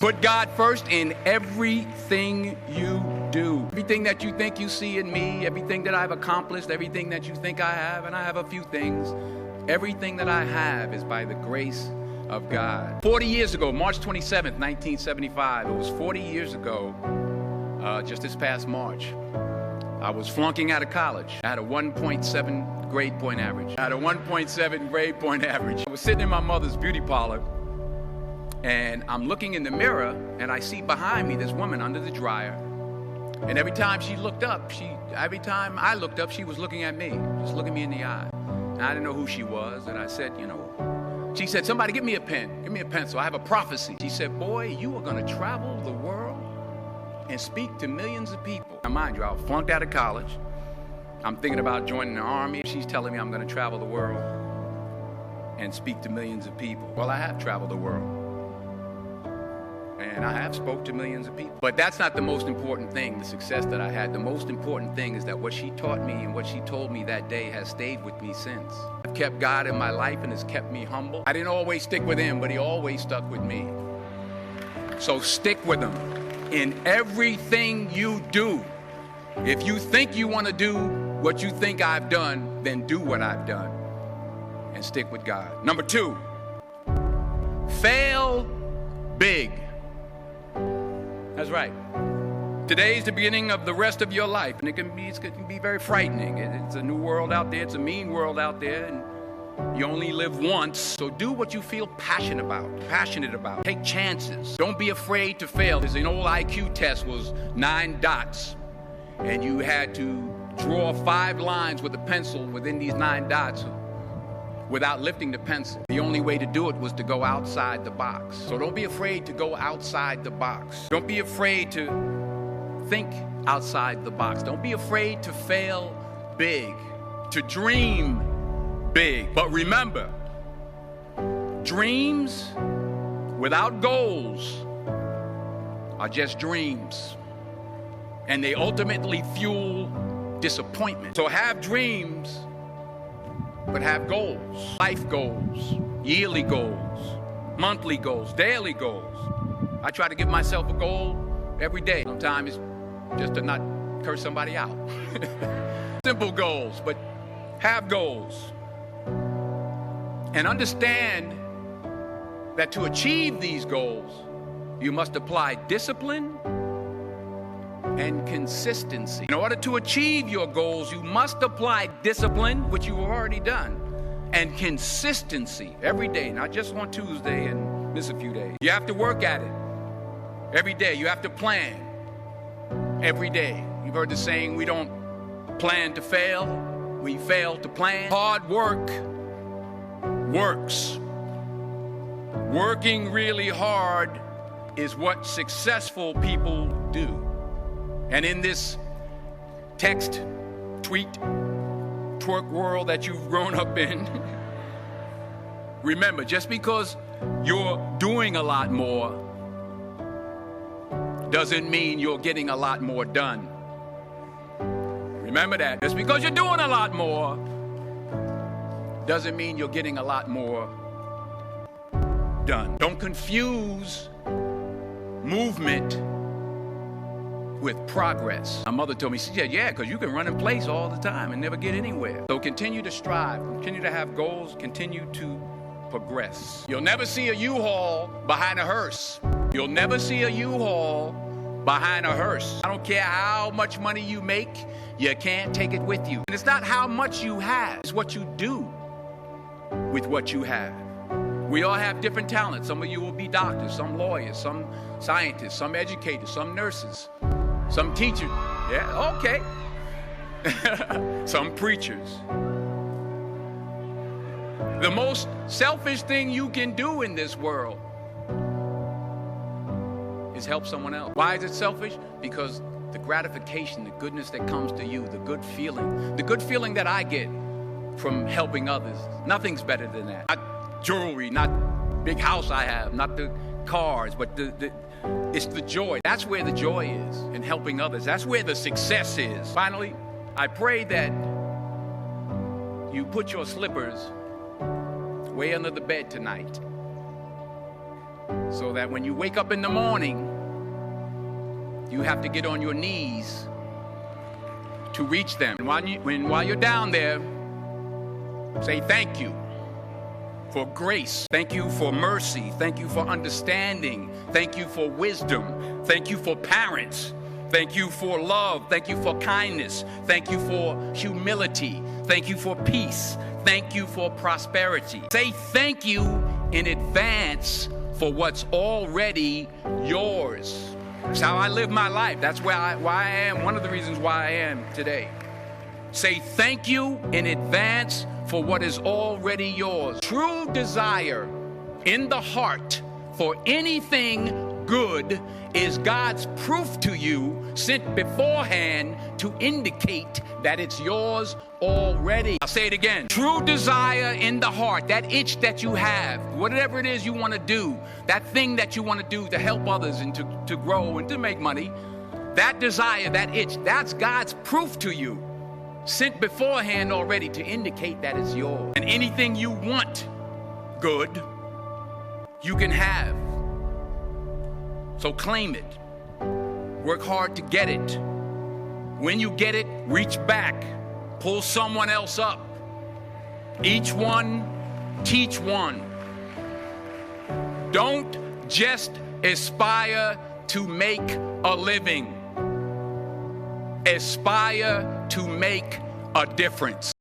Put God first in everything you do. Everything that you think you see in me, everything that I've accomplished, everything that you think I have, and I have a few things, everything that I have is by the grace of God. 40 years ago, March 27th, 1975, it was 40 years ago, just this past March, I was flunking out of college. I had a 1.7 grade point average. I was sitting in my mother's beauty parlor, and I'm looking in the mirror, and I see behind me this woman under the dryer. And every time I looked up, she was looking at me, just looking me in the eye. And I didn't know who she was, and I said, she said, somebody give me a pen, give me a pencil, I have a prophecy. She said, boy, you are gonna travel the world and speak to millions of people. Now mind you, I flunked out of college. I'm thinking about joining the army. She's telling me I'm gonna travel the world and speak to millions of people. Well, I have traveled the world. And I have spoke to millions of people. But that's not the most important thing, the success that I had. The most important thing is that what she taught me and what she told me that day has stayed with me since. I've kept God in my life and has kept me humble. I didn't always stick with him, but he always stuck with me. So stick with him in everything you do. If you think you want to do what you think I've done, then do what I've done and stick with God. Number 2, fail big. That's right. Today's the beginning of the rest of your life, and it can be very frightening. It's a new world out there. It's a mean world out there, and you only live once. So do what you feel passionate about. Take chances. Don't be afraid to fail. There's an old IQ test was 9 dots, and you had to draw 5 lines with a pencil within these 9 dots without lifting the pencil. The only way to do it was to go outside the box. So don't be afraid to go outside the box. Don't be afraid to think outside the box. Don't be afraid to fail big, to dream big. But remember, dreams without goals are just dreams, and they ultimately fuel disappointment. So have dreams, but have goals. Life goals, yearly goals, monthly goals, daily goals. I try to give myself a goal every day. Sometimes it's just to not curse somebody out. Simple goals, but have goals. And understand that to achieve these goals, you must apply discipline and consistency. In order to achieve your goals, you must apply discipline, which you have already done, and consistency every day, not just on Tuesday and miss a few days. You have to work at it every day. You have to plan every day. You've heard the saying, we don't plan to fail, we fail to plan. Hard work works. Working really hard is what successful people do. And in this text, tweet, twerk world that you've grown up in, remember, just because you're doing a lot more doesn't mean you're getting a lot more done. Remember that. Just because you're doing a lot more doesn't mean you're getting a lot more done. Don't confuse movement with progress. My mother told me, she said, yeah, because you can run in place all the time and never get anywhere. So continue to strive, continue to have goals, continue to progress. You'll never see a U-Haul behind a hearse. You'll never see a U-Haul behind a hearse. I don't care how much money you make, you can't take it with you. And it's not how much you have, it's what you do with what you have. We all have different talents. Some of you will be doctors, some lawyers, some scientists, some educators, some nurses, some teachers, yeah, okay. Some preachers. The most selfish thing you can do in this world is help someone else. Why is it selfish? Because the gratification, the goodness that comes to you, the good feeling that I get from helping others, nothing's better than that. Not jewelry, not big house I have, not the cars, but it's the joy. That's where the joy is, in helping others. That's where the success is. Finally, I pray that you put your slippers way under the bed tonight so that when you wake up in the morning, you have to get on your knees to reach them. And while you're down there, say thank you for grace. Thank you for mercy. Thank you for understanding. Thank you for wisdom. Thank you for parents. Thank you for love. Thank you for kindness. Thank you for humility. Thank you for peace. Thank you for prosperity. Say thank you in advance for what's already yours. That's how I live my life. That's why I am, one of the reasons why I am today. Say thank you in advance for what is already yours. True desire in the heart for anything good is God's proof to you, sent beforehand to indicate that it's yours already. I'll say it again. True desire in the heart, that itch that you have, whatever it is you want to do, that thing that you want to do to help others and to grow and to make money, that desire, that itch, that's God's proof to you, sent beforehand already to indicate that it's yours. And anything you want good, you can have. So claim it. Work hard to get it. When you get it, reach back. Pull someone else up. Each one, teach one. Don't just aspire to make a living. Aspire to make a difference.